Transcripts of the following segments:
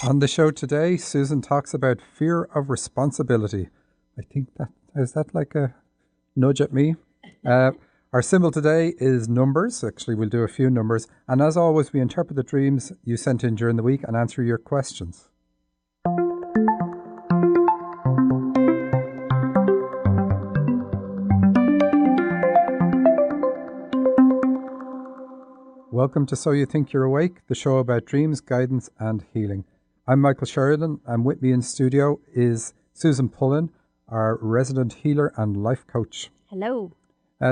On the show today, Susan talks about fear of responsibility. I think that is that like a nudge at me. Uh, our symbol today is numbers. Actually, we'll do a few numbers. And as always, we interpret the dreams you sent in during the week and answer your questions. Welcome to So You Think You're Awake, the show about dreams, guidance, and healing. I'm Michael Sheridan, and with me in studio is Susan Pullen, our resident healer and life coach. Hello.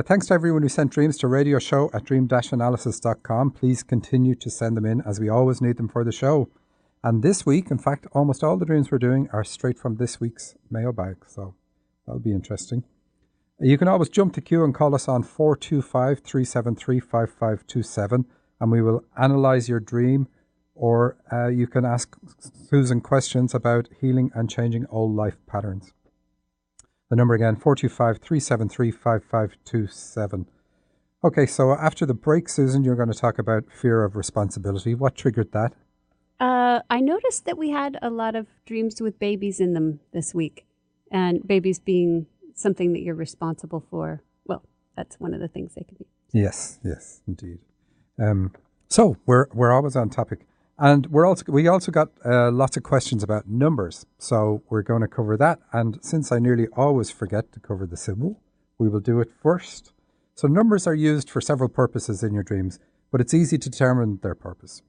Thanks to everyone who sent dreams to radioshow at dream-analysis.com. Please continue to send them in, as we always need them for the show. And this week, in fact, almost all the dreams we're doing are straight from this week's mailbag, so that'll be interesting. You can always jump the queue and call us on 425-373-5527, and we will analyse your dream, or you can ask Susan questions about healing and changing old life patterns. The number again, 425-373-5527. Okay, so after the break, Susan, you're going to talk about fear of responsibility. What triggered that? I noticed that we had a lot of dreams with babies in them this week, and babies being something that you're responsible for. Well, that's one of the things they can be. Yes, indeed. So we're always on topic, and we also got lots of questions about numbers. So we're going to cover that. And since I nearly always forget to cover the symbol, we will do it first. So numbers are used for several purposes in your dreams, but it's easy to determine their purpose.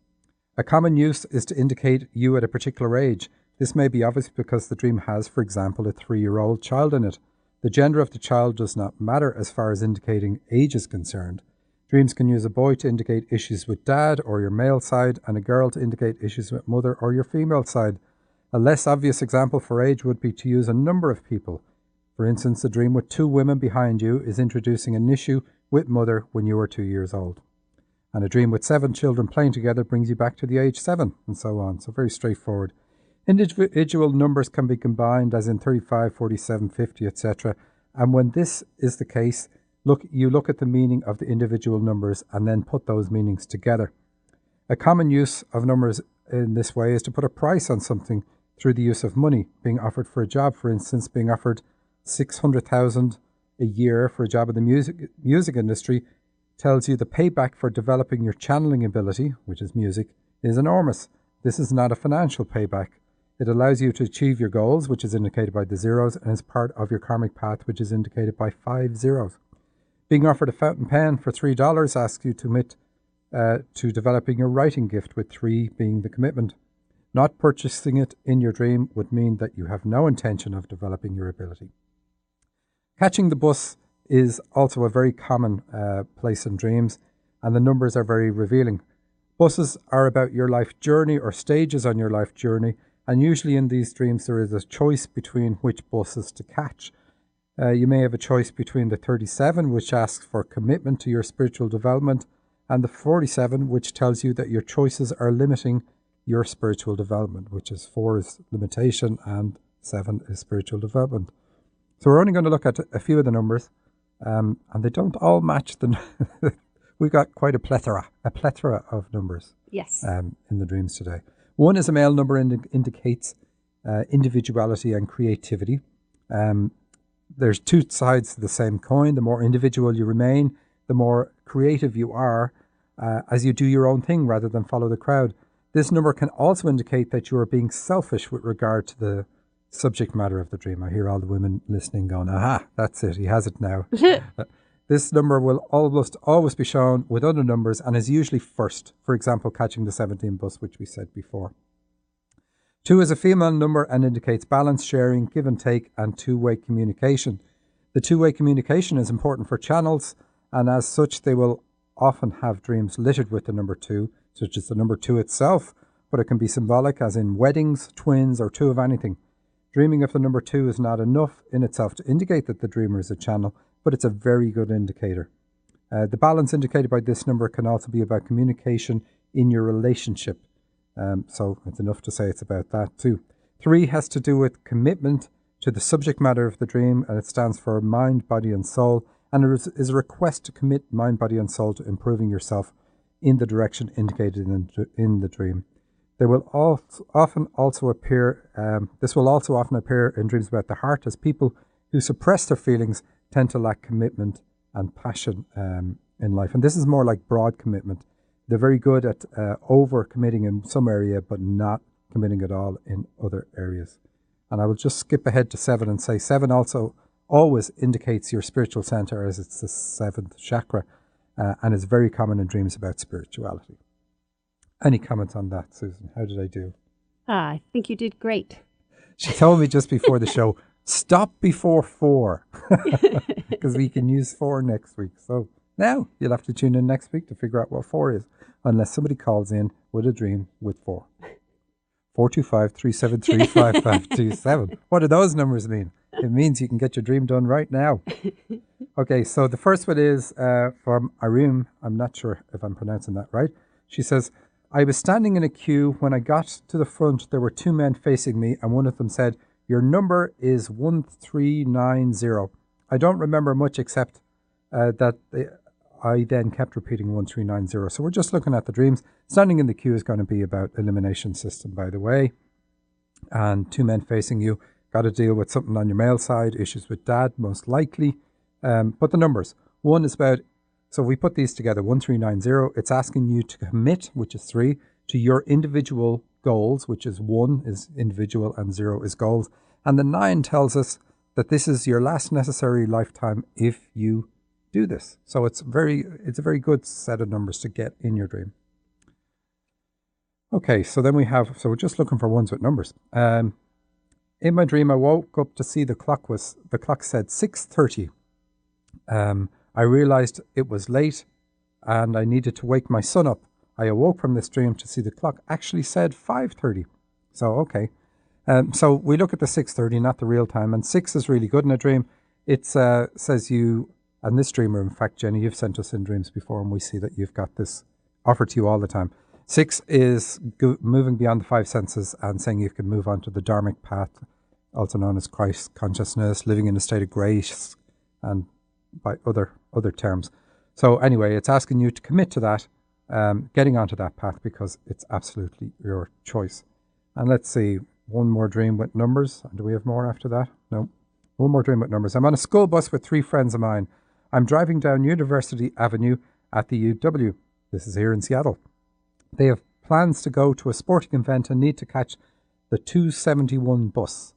A common use is to indicate you at a particular age. This may be obvious because the dream has, for example, a 3-year-old child in it. The gender of the child does not matter as far as indicating age is concerned. Dreams can use a boy to indicate issues with dad or your male side, and a girl to indicate issues with mother or your female side. A less obvious example for age would be to use a number of people. For instance, a dream with 2 women behind you is introducing an issue with mother when you were 2 years old. And a dream with 7 children playing together brings you back to the age 7, and so on. So very straightforward. Individual numbers can be combined, as in 35, 47, 50, etc. And when this is the case, you look at the meaning of the individual numbers and then put those meanings together. A common use of numbers in this way is to put a price on something through the use of money. Being offered for a job, for instance, being offered $600,000 a year for a job in the music industry tells you the payback for developing your channeling ability, which is music, is enormous. This is not a financial payback. It allows you to achieve your goals, which is indicated by the zeros, and is part of your karmic path, which is indicated by 5 zeros. Being offered a fountain pen for $3 asks you to commit to developing your writing gift, with 3 being the commitment. Not purchasing it in your dream would mean that you have no intention of developing your ability. Catching the bus is also a very common place in dreams, and the numbers are very revealing. Buses are about your life journey or stages on your life journey, and usually in these dreams there is a choice between which buses to catch. You may have a choice between the 37, which asks for commitment to your spiritual development, and the 47, which tells you that your choices are limiting your spiritual development, which is 4 is limitation and 7 is spiritual development. So we're only going to look at a few of the numbers, and they don't all match the... We've got quite a plethora of numbers. Yes. In the dreams today. 1 is a male number, indicates individuality and creativity. There's 2 sides to the same coin. The more individual you remain, the more creative you are as you do your own thing rather than follow the crowd. This number can also indicate that you are being selfish with regard to the subject matter of the dream. I hear all the women listening going, aha, that's it, he has it now. This number will almost always be shown with other numbers and is usually first. For example, catching the 17 bus, which we said before. 2 is a female number and indicates balance, sharing, give and take, and 2-way communication. The 2-way communication is important for channels, and as such they will often have dreams littered with the number 2, such as the number 2 itself, but it can be symbolic, as in weddings, twins, or 2 of anything. Dreaming of the number 2 is not enough in itself to indicate that the dreamer is a channel, but it's a very good indicator. The balance indicated by this number can also be about communication in your relationship. So it's enough to say it's about that too. 3 has to do with commitment to the subject matter of the dream, and it stands for mind, body and soul, and it is a request to commit mind, body and soul to improving yourself in the direction indicated in the dream. They will often also appear, this will also often appear in dreams about the heart, as people who suppress their feelings tend to lack commitment and passion in life. And this is more like broad commitment. They're very good at over committing in some area, but not committing at all in other areas. And I will just skip ahead to 7 and say 7 also always indicates your spiritual center, as it's the 7th chakra, and is very common in dreams about spirituality. Any comments on that, Susan? How did I do? I think you did great. She told me just before the show, stop before 4, because we can use 4 next week. So now you'll have to tune in next week to figure out what 4 is, unless somebody calls in with a dream with 4. 425-373-5527. What do those numbers mean? It means you can get your dream done right now. Okay, so the first one is from Arim. I'm not sure if I'm pronouncing that right. She says, I was standing in a queue. When I got to the front, there were 2 men facing me, and one of them said, your number is 1390. I don't remember much except that I then kept repeating 1390. So we're just looking at the dreams. Standing in the queue is going to be about elimination system, by the way. And 2 men facing you. Got to deal with something on your male side, issues with dad, most likely. But the numbers. 1 is about, so we put these together, 1390. It's asking you to commit, which is 3, to your individual goals, which is 1 is individual and 0 is goals. And the 9 tells us that this is your last necessary lifetime if you do this. So it's a very good set of numbers to get in your dream. Okay, so then we're just looking for ones with numbers. In my dream, I woke up to see the clock said 6:30. I realized it was late and I needed to wake my son up. I awoke from this dream to see the clock actually said 5:30. So, okay. So we look at the 6:30, not the real time. And 6 is really good in a dream. It says you, and this dreamer, in fact, Jenny, you've sent us in dreams before, and we see that you've got this offered to you all the time. 6 is moving beyond the 5 senses and saying you can move on to the dharmic path, also known as Christ consciousness, living in a state of grace, and by other terms. So anyway, it's asking you to commit to that, getting onto that path, because it's absolutely your choice. And let's see, one more dream with numbers. Do we have more after that? No. One more dream with numbers. I'm on a school bus with 3 friends of mine. I'm driving down University Avenue at the UW. This is here in Seattle. They have plans to go to a sporting event and need to catch the 271 bus.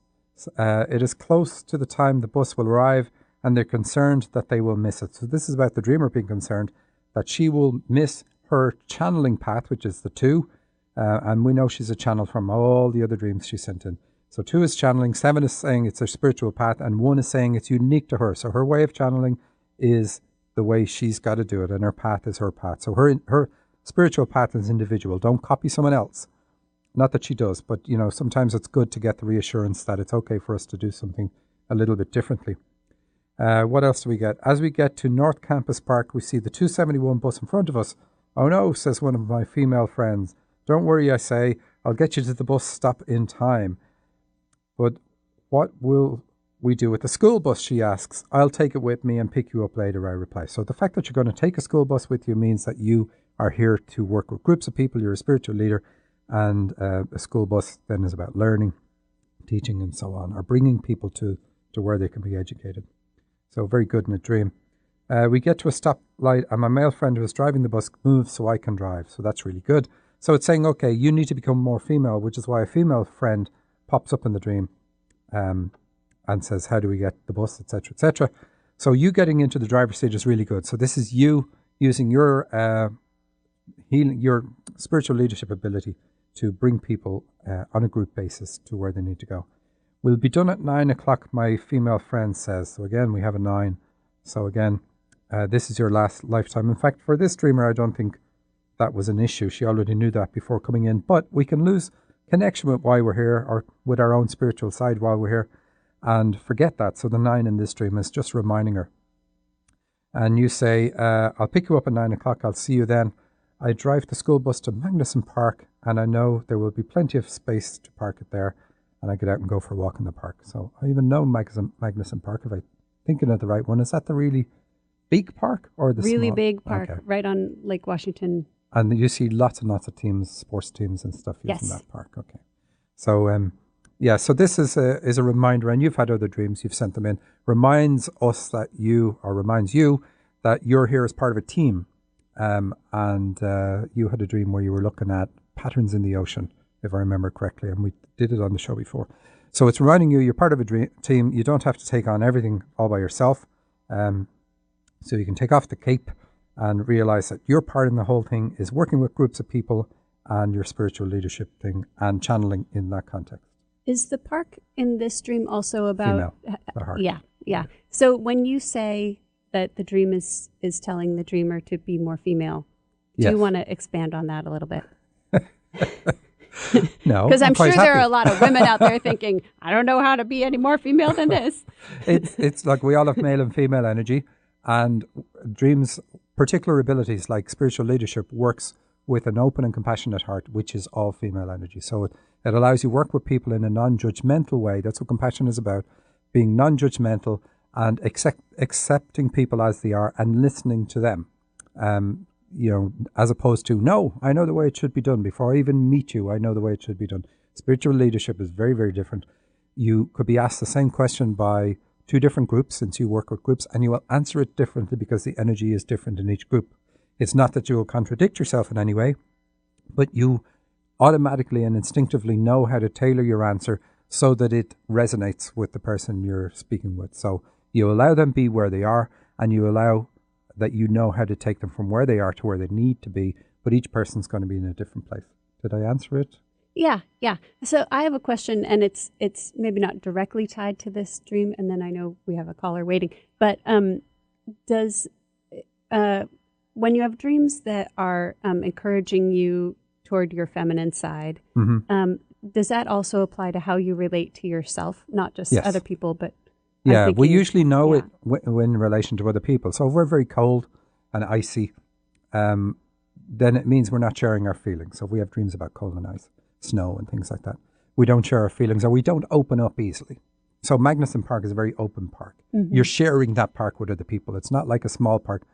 It is close to the time the bus will arrive, and they're concerned that they will miss it. So this is about the dreamer being concerned that she will miss her channeling path, which is the 2. And we know she's a channel from all the other dreams she sent in. So 2 is channeling, 7 is saying it's her spiritual path, and 1 is saying it's unique to her. So her way of channeling is the way she's got to do it, and her path is her path. So her spiritual path is individual. Don't copy someone else. Not that she does, but sometimes it's good to get the reassurance that it's okay for us to do something a little bit differently. What else do we get? As we get to North Campus Park, we see the 271 bus in front of us. Oh no, says one of my female friends. Don't worry, I say. I'll get you to the bus stop in time. But what will we do with the school bus, she asks. I'll take it with me and pick you up later, I reply. So the fact that you're going to take a school bus with you means that you are here to work with groups of people. You're a spiritual leader, and a school bus then is about learning, teaching, and so on, or bringing people to where they can be educated. So very good in a dream. We get to a stoplight, and my male friend who is driving the bus moves so I can drive. So that's really good. So it's saying, okay, you need to become more female, which is why a female friend pops up in the dream and says, how do we get the bus, etc., etc. So you getting into the driver's seat is really good. So this is you using your healing, your spiritual leadership ability to bring people on a group basis to where they need to go. We'll be done at 9 o'clock, my female friend says. So again, we have a 9. So again, this is your last lifetime. In fact, for this dreamer, I don't think that was an issue. She already knew that before coming in. But we can lose connection with why we're here, or with our own spiritual side while we're here, and forget that. So the 9 in this dream is just reminding her. And you say, I'll pick you up at 9 o'clock. I'll see you then. I drive the school bus to Magnuson Park, and I know there will be plenty of space to park it there. And I get out and go for a walk in the park. So I even know Magnuson Park, if I'm thinking of the right one. Is that the really big park or the really small? Big park, okay. Right on Lake Washington And you see lots and lots of teams, sports teams and stuff using that park. Okay. So, so this is a reminder, and you've had other dreams, you've sent them in, reminds you that you're here as part of a team. And you had a dream where you were looking at patterns in the ocean, if I remember correctly, and we did it on the show before. So it's reminding you you're part of a team. You don't have to take on everything all by yourself. So you can take off the cape and realize that your part in the whole thing is working with groups of people and your spiritual leadership thing and channeling in that context. Is the park in this dream also about... Female, the heart. Yeah. So when you say that the dream is telling the dreamer to be more female, do you want to expand on that a little bit? No. Because I'm sure there are a lot of women out there thinking, I don't know how to be any more female than this. It's like we all have male and female energy, and dreams, particular abilities like spiritual leadership works with an open and compassionate heart, which is all female energy. So it allows you to work with people in a non-judgmental way. That's what compassion is about, being non-judgmental and accepting people as they are and listening to them. As opposed to, no, I know the way it should be done. Before I even meet you, I know the way it should be done. Spiritual leadership is very, very different. You could be asked the same question by two different groups, since you work with groups, and you will answer it differently because the energy is different in each group. It's not that you will contradict yourself in any way, but you automatically and instinctively know how to tailor your answer so that it resonates with the person you're speaking with. So you allow them be where they are, and you allow that you know how to take them from where they are to where they need to be, but each person's going to be in a different place. Did I answer it? Yeah. So I have a question, and it's maybe not directly tied to this dream, and then I know we have a caller waiting, but does when you have dreams that are encouraging you toward your feminine side, does that also apply to how you relate to yourself, not just other people, but... Yeah, we usually know it in relation to other people. So if we're very cold and icy, then it means we're not sharing our feelings. So if we have dreams about cold and ice, snow and things like that, we don't share our feelings, or we don't open up easily. So Magnuson Park is a very open park. Mm-hmm. You're sharing that park with other people. It's not like a small park.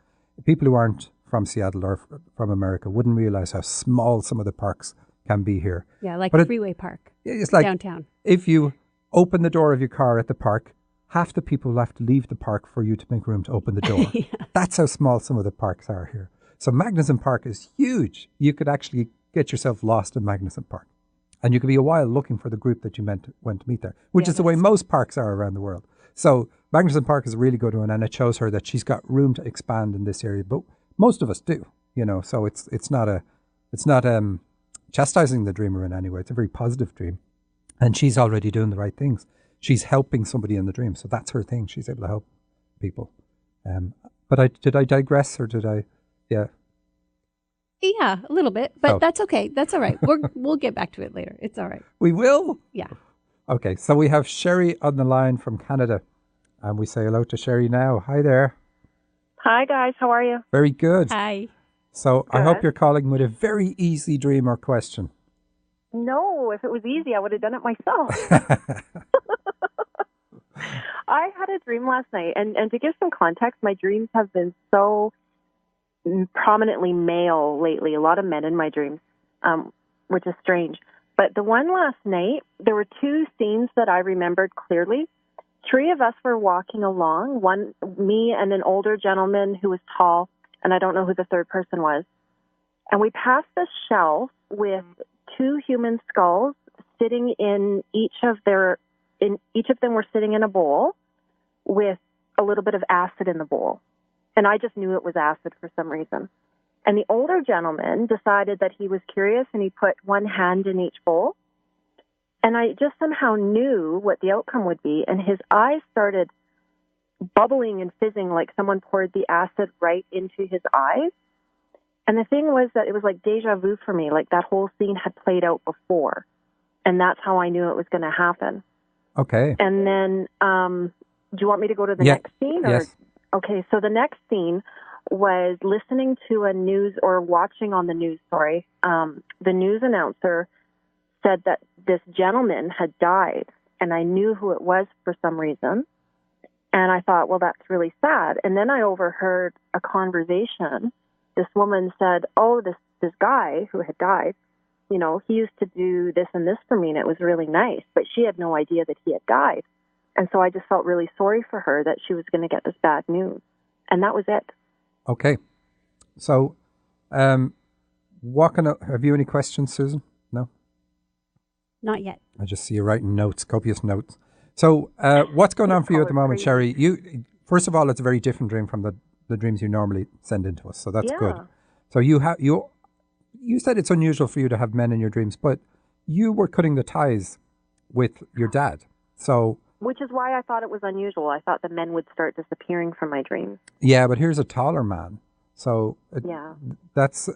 People who aren't from Seattle or from America wouldn't realize how small some of the parks can be here. Yeah, like a Freeway Park. It's like downtown. If you open the door of your car at the park, half the people will have to leave the park for you to make room to open the door. Yeah. That's how small some of the parks are here. So Magnuson Park is huge. You could actually get yourself lost in Magnuson Park. And you could be a while looking for the group that you went to meet there, which is the way most parks are around the world. So Magnuson Park is a really good one, and it shows her that she's got room to expand in this area. But most of us do, so it's not chastising the dreamer in any way. It's a very positive dream. And she's already doing the right things. She's helping somebody in the dream. So that's her thing. She's able to help people. But did I digress, or did I? Yeah. Yeah, a little bit, but that's okay. That's all right. We'll get back to it later. It's all right. We will? Yeah. Okay, so we have Sherry on the line from Canada, and we say hello to Sherry now. Hi there. Hi, guys. How are you? Very good. Hi. So good. I hope you're calling with a very easy dream or question. No, if it was easy, I would have done it myself. I had a dream last night, and to give some context, my dreams have been so prominently male lately. A lot of men in my dreams, which is strange. But the one last night, there were two scenes that I remembered clearly. Three of us were walking along, me and an older gentleman who was tall, and I don't know who the third person was. And we passed this shelf with two human skulls sitting in each of them were sitting in a bowl with a little bit of acid in the bowl. And I just knew it was acid for some reason. And the older gentleman decided that he was curious, and he put one hand in each bowl. And I just somehow knew what the outcome would be. And his eyes started bubbling and fizzing like someone poured the acid right into his eyes. And the thing was that it was like deja vu for me, like that whole scene had played out before. And that's how I knew it was going to happen. Okay. And then, do you want me to go to the next scene? Or? Yes. Okay, so the next scene was listening to watching on the news, the news announcer said that this gentleman had died, and I knew who it was for some reason. And I thought, well, that's really sad. And then I overheard a conversation. This woman said, oh, this guy who had died, you know, he used to do this and this for me, and it was really nice. But she had no idea that he had died. And so I just felt really sorry for her that she was going to get this bad news. And that was it. Okay. So, have you any questions, Susan? No? Not yet. I just see you writing notes, copious notes. So, what's going on for you at the moment, Sherry? First of all, it's a very different dream from the dreams you normally send into us. So that's good. So you said it's unusual for you to have men in your dreams, but you were cutting the ties with your dad. So, which is why I thought it was unusual. I thought the men would start disappearing from my dreams. Yeah, but here's a taller man. So that's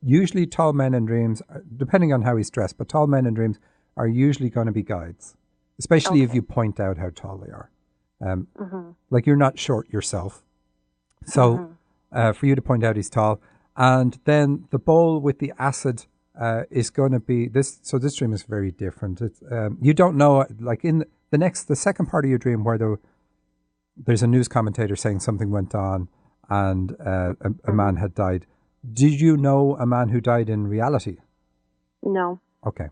usually tall men in dreams, depending on how he's dressed, but tall men in dreams are usually going to be guides, especially if you point out how tall they are. Like you're not short yourself. So for you to point out he's tall. And then the bowl with the acid is going to be this. So this dream is very different. It's, you don't know, like in the second part of your dream where there's a news commentator saying something went on and a man had died. Did you know a man who died in reality? No. Okay.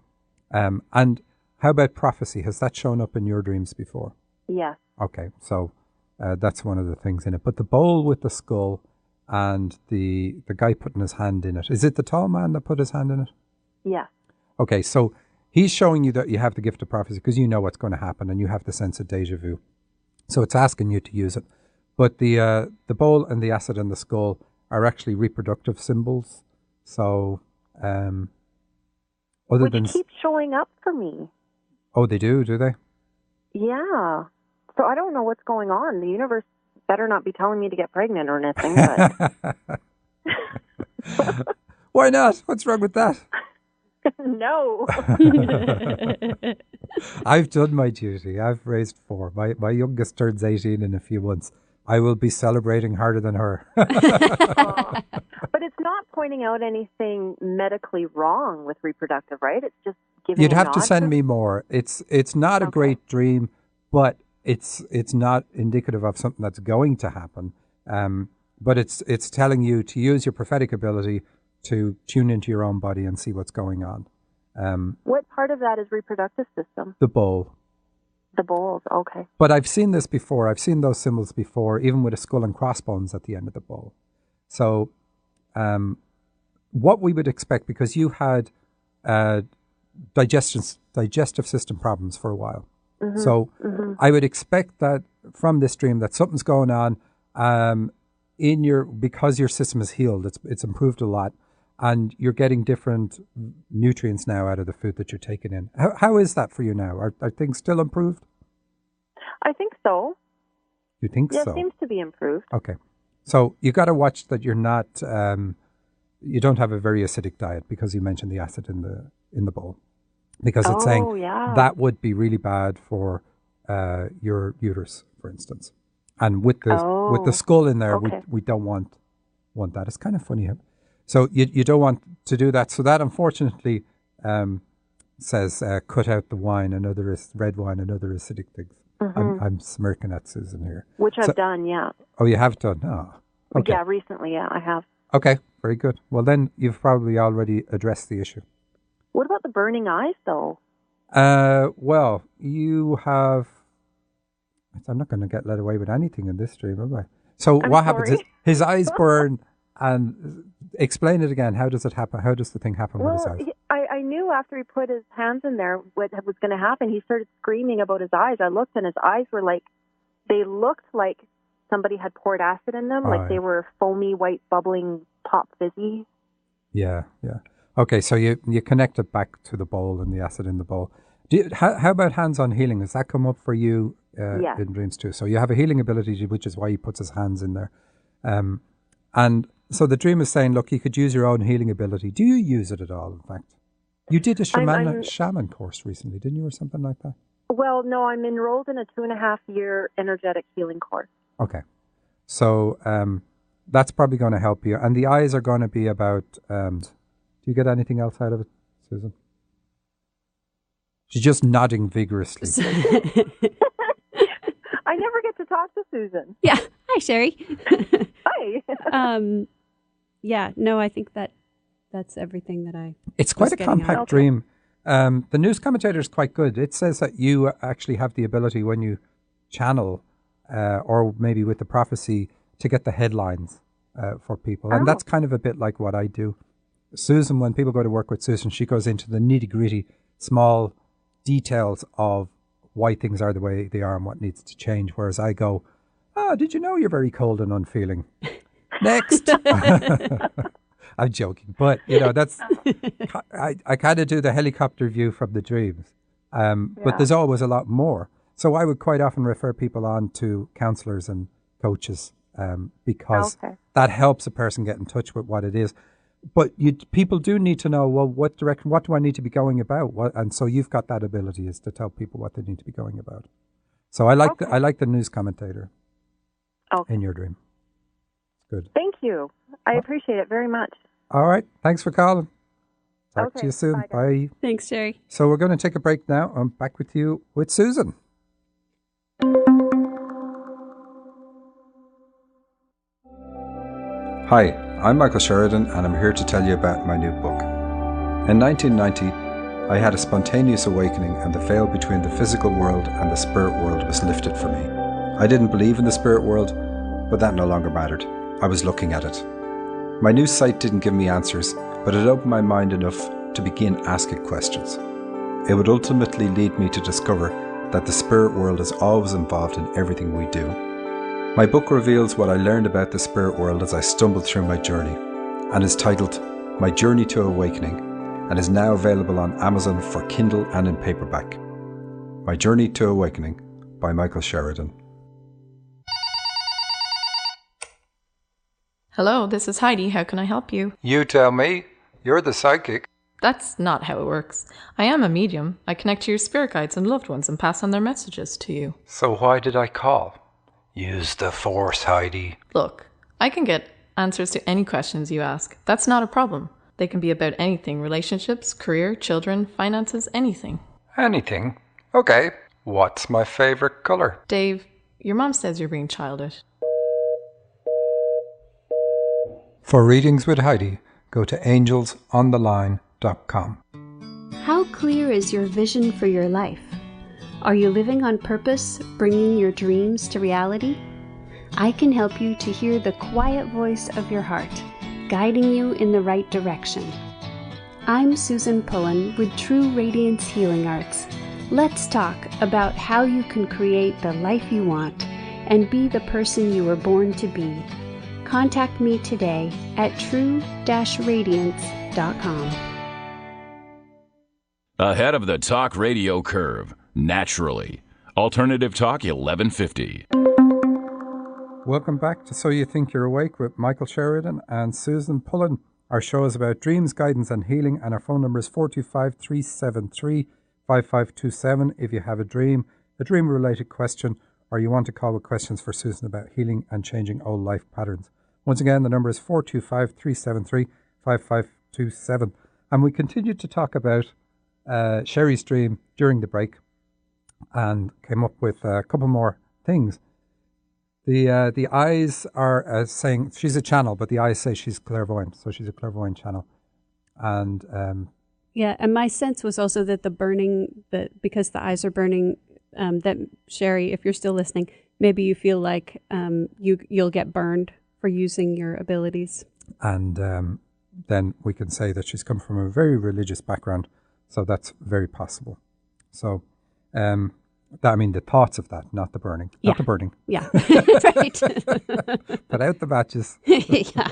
And how about prophecy? Has that shown up in your dreams before? Yes. Okay. So that's one of the things in it. But the bowl with the skull and the guy putting his hand in it. Is it the tall man that put his hand in it? Yeah. Okay, so he's showing you that you have the gift of prophecy because you know what's going to happen and you have the sense of deja vu. So it's asking you to use it. But the bowl and the acid and the skull are actually reproductive symbols. So which keeps showing up for me. Oh, they do they? Yeah. So I don't know what's going on. The universe better not be telling me to get pregnant or anything. But why not? What's wrong with that? No. I've done my duty. I've raised 4. My youngest turns 18 in a few months. I will be celebrating harder than her. But it's not pointing out anything medically wrong with reproductive, right? It's just giving. You'd have to send me more. It's not a great dream, but it's not indicative of something that's going to happen. But it's telling you to use your prophetic ability to tune into your own body and see what's going on. What part of that is reproductive system? The bowl. The bowls, okay. But I've seen this before. I've seen those symbols before, even with a skull and crossbones at the end of the bowl. So what we would expect, because you had digestive system problems for a while. So I would expect that from this dream that something's going on because your system is healed. It's improved a lot, and you're getting different nutrients now out of the food that you're taking in. How is that for you now? Are things still improved? I think so. You think so? Yeah, it seems to be improved. Okay. So you got to watch that you're not, you don't have a very acidic diet, because you mentioned the acid in the bowl. Because it's saying that would be really bad for your uterus, for instance. And with the skull in there, we don't want that. It's kind of funny. So you don't want to do that. So that unfortunately says cut out the wine, another is red wine, another acidic things. I'm smirking at Susan here. Which I've done, yeah. Oh, you have done? Oh, okay. Yeah, recently, yeah, I have. Okay, very good. Well, then you've probably already addressed the issue. What about the burning eyes, though? Well, you have... I'm not going to get led away with anything in this dream, am I? So what happens is his eyes burn, and explain it again. How does it happen? How does the thing happen with his eyes? I knew after he put his hands in there what was going to happen. He started screaming about his eyes. I looked, and his eyes were they looked like somebody had poured acid in them, they were foamy, white, bubbling, pop fizzy. Yeah. Okay, so you connect it back to the bowl and the acid in the bowl. How about hands-on healing? Has that come up for you in dreams too? So you have a healing ability, which is why he puts his hands in there. And so the dream is saying, look, you could use your own healing ability. Do you use it at all, in fact? You did a shaman course recently, didn't you, or something like that? Well, no, I'm enrolled in a 2.5-year energetic healing course. Okay. So that's probably going to help you. And the eyes are going to be about... do you get anything else out of it, Susan? She's just nodding vigorously. I never get to talk to Susan. Yeah. Hi, Sherry. Hi. Yeah, no, I think that that's everything that I. It's quite a getting at. compact dream. The news commentator is quite good. It says that you actually have the ability when you channel, or maybe with the prophecy, to get the headlines for people. And that's kind of a bit like what I do. Susan, when people go to work with Susan, she goes into the nitty-gritty, small details of why things are the way they are and what needs to change. Whereas I go, did you know you're very cold and unfeeling? Next. I'm joking, but that's I kind of do the helicopter view from the dreams, but there's always a lot more. So I would quite often refer people on to counselors and coaches because that helps a person get in touch with what it is. But people do need to know, well, what direction? What do I need to be going about? And so you've got that ability is to tell people what they need to be going about. So I like the news commentator in your dream. Good. Thank you. I appreciate it very much. All right. Thanks for calling. Talk to you soon. Bye. Thanks, Sherry. So we're going to take a break now. I'm back with you with Susan. Hi, I'm Michael Sheridan, and I'm here to tell you about my new book. In 1990, I had a spontaneous awakening, and the veil between the physical world and the spirit world was lifted for me. I didn't believe in the spirit world, but that no longer mattered. I was looking at it. My new sight didn't give me answers, but it opened my mind enough to begin asking questions. It would ultimately lead me to discover that the spirit world is always involved in everything we do. My book reveals what I learned about the spirit world as I stumbled through my journey, and is titled My Journey to Awakening, and is now available on Amazon for Kindle and in paperback. My Journey to Awakening by Michael Sheridan. Hello, this is Heidi. How can I help you? You tell me. You're the psychic. That's not how it works. I am a medium. I connect to your spirit guides and loved ones and pass on their messages to you. So why did I call? Use the force, Heidi. Look, I can get answers to any questions you ask. That's not a problem. They can be about anything: relationships, career, children, finances, anything. Anything? Okay. What's my favorite color? Dave, your mom says you're being childish. For readings with Heidi, go to angelsontheline.com. How clear is your vision for your life? Are you living on purpose, bringing your dreams to reality? I can help you to hear the quiet voice of your heart, guiding you in the right direction. I'm Susan Pullen with True Radiance Healing Arts. Let's talk about how you can create the life you want and be the person you were born to be. Contact me today at true-radiance.com. Ahead of the talk radio curve, naturally. Alternative Talk 1150. Welcome back to So You Think You're Awake with Michael Sheridan and Susan Pullen. Our show is about dreams, guidance and healing, and our phone number is 425-373-5527 if you have a dream-related question, or you want to call with questions for Susan about healing and changing old life patterns. Once again, the number is 425-373-5527. And we continued to talk about Sherry's dream during the break and came up with a couple more things. The eyes are saying she's a channel, but the eyes say she's clairvoyant, so she's a clairvoyant channel. And and my sense was also that the burning, because the eyes are burning, that Sherry, if you're still listening, maybe you feel like you'll get burned for using your abilities. And then we can say that she's come from a very religious background, so that's very possible. So, the thoughts of that, not the burning. Not the burning. Yeah, right. Put out the matches. Yeah.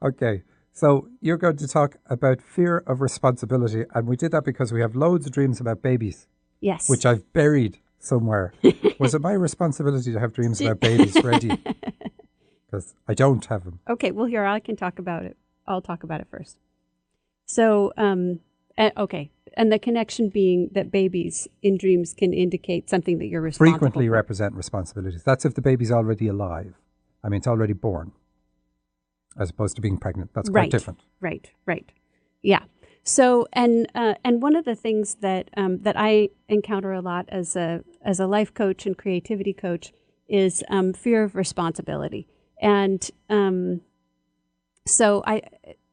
Okay, so you're going to talk about fear of responsibility, and we did that because we have loads of dreams about babies. Yes. Which I've buried somewhere. Was it my responsibility to have dreams about babies ready? Because I don't have them. Okay, well, here, I can talk about it. I'll talk about it first. So, okay. And the connection being that babies in dreams can indicate something that you're responsible frequently for. Represent responsibilities. That's if the baby's already alive. I mean, it's already born, as opposed to being pregnant. That's quite different. Right. Yeah. So, and one of the things that that I encounter a lot as a life coach and creativity coach is fear of responsibility. And so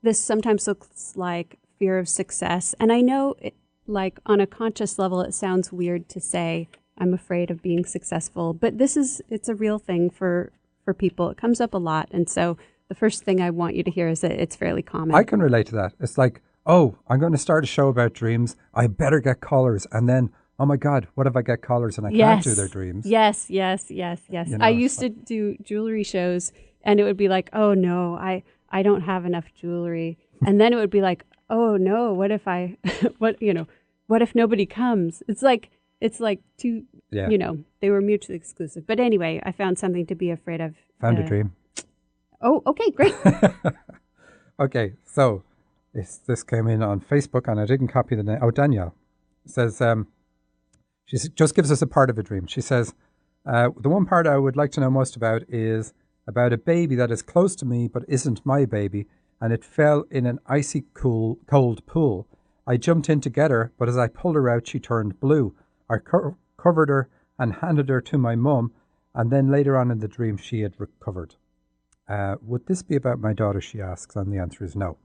this sometimes looks like fear of success. And I know, like on a conscious level, it sounds weird to say, I'm afraid of being successful, but it's a real thing for people. It comes up a lot. And so the first thing I want you to hear is that it's fairly common. I can relate to that. It's like, oh, I'm going to start a show about dreams. I better get callers. And then, oh my God, what if I get callers and I can't do their dreams? Yes. You know, I used to it's do jewelry shows, and it would be like, oh no, I don't have enough jewelry. And then it would be like, oh no, what if what if nobody comes? It's like two, you know, they were mutually exclusive. But anyway, I found something to be afraid of. Found a dream. Oh, okay, great. Okay, so this came in on Facebook, and I didn't copy the name. Oh, Danielle says, she just gives us a part of a dream. She says, the one part I would like to know most about is about a baby that is close to me but isn't my baby, and it fell in an icy cold pool. I jumped in to get her, but as I pulled her out, she turned blue. I covered her and handed her to my mum, and then later on in the dream, she had recovered. Would this be about my daughter, she asks, and the answer is no.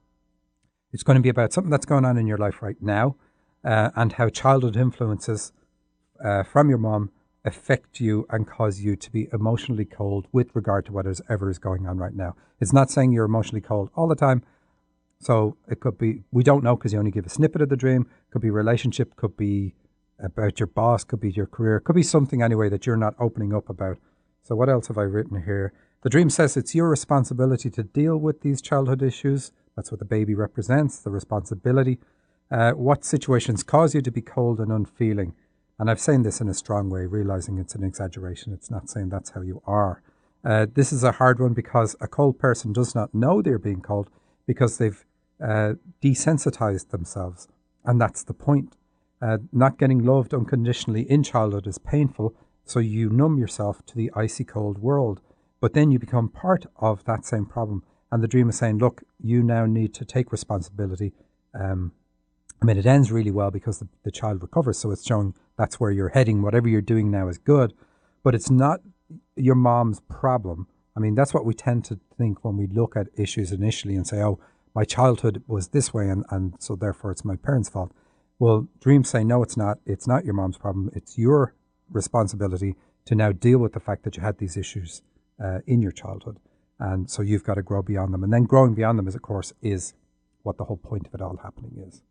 It's going to be about something that's going on in your life right now, and how childhood influences from your mom affect you and cause you to be emotionally cold with regard to whatever is going on right now. It's not saying you're emotionally cold all the time. So it could be, we don't know because you only give a snippet of the dream. Could be relationship, could be about your boss, could be your career, could be something anyway that you're not opening up about. So what else have I written here? The dream says it's your responsibility to deal with these childhood issues. That's what the baby represents, the responsibility. What situations cause you to be cold and unfeeling? And I've saying this in a strong way, realizing it's an exaggeration. It's not saying that's how you are. This is a hard one because a cold person does not know they're being cold because they've desensitized themselves. And that's the point. Not getting loved unconditionally in childhood is painful, so you numb yourself to the icy cold world. But then you become part of that same problem. And the dream is saying, look, you now need to take responsibility. It ends really well because the child recovers, so it's showing that's where you're heading. Whatever you're doing now is good, but it's not your mom's problem. I mean, that's what we tend to think when we look at issues initially and say, oh, my childhood was this way, and so therefore it's my parents' fault. Well, dreams say, no, it's not. It's not your mom's problem. It's your responsibility to now deal with the fact that you had these issues in your childhood. And so you've got to grow beyond them. And then growing beyond them, of course, is what the whole point of it all happening is.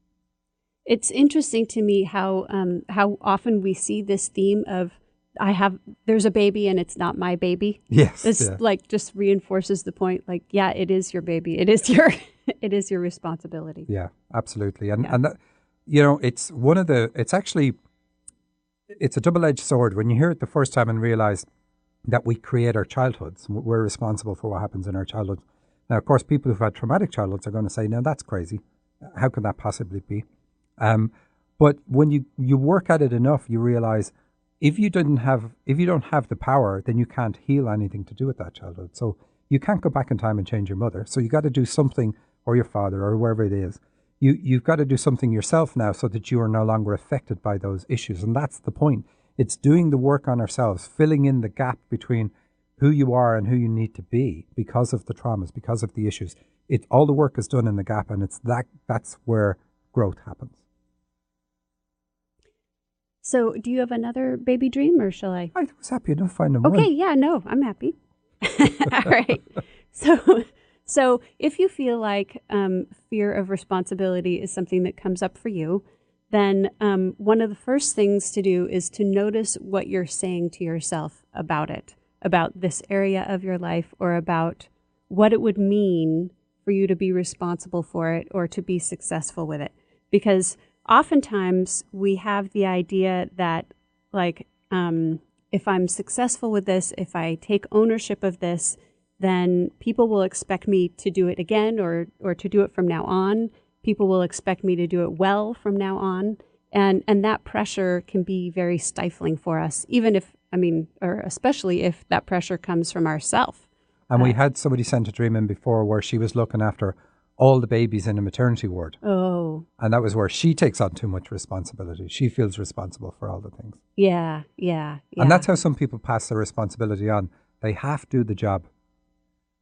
It's interesting to me how often we see this theme of there's a baby and it's not my baby. Yes. This just reinforces the point. Like, yeah, it is your baby. It is your responsibility. Yeah, absolutely. And that, it's it's a double-edged sword. When you hear it the first time and realize that we create our childhoods, we're responsible for what happens in our childhoods. Now, of course, people who've had traumatic childhoods are going to say, no, that's crazy. How can that possibly be? But when you work at it enough, you realize if you don't have the power, then you can't heal anything to do with that childhood. So you can't go back in time and change your mother. So you got to do something, or your father, or whoever it is. You've got to do something yourself now so that you are no longer affected by those issues. And that's the point. It's doing the work on ourselves, filling in the gap between who you are and who you need to be because of the traumas, because of the issues. All the work is done in the gap, and that's where growth happens. So do you have another baby dream, or shall I? I was happy enough finding one. Okay, yeah, no, I'm happy. All right. So if you feel like fear of responsibility is something that comes up for you, then one of the first things to do is to notice what you're saying to yourself about it, about this area of your life, or about what it would mean for you to be responsible for it or to be successful with it. Because oftentimes we have the idea that, like, if I'm successful with this, if I take ownership of this, then people will expect me to do it again or to do it from now on. People will expect me to do it well from now on. And that pressure can be very stifling for us, especially if that pressure comes from ourselves. And we had somebody sent a dream in before where she was looking after all the babies in a maternity ward. Oh. And that was where she takes on too much responsibility. She feels responsible for all the things. Yeah. And that's how some people pass their responsibility on. They have to do the job.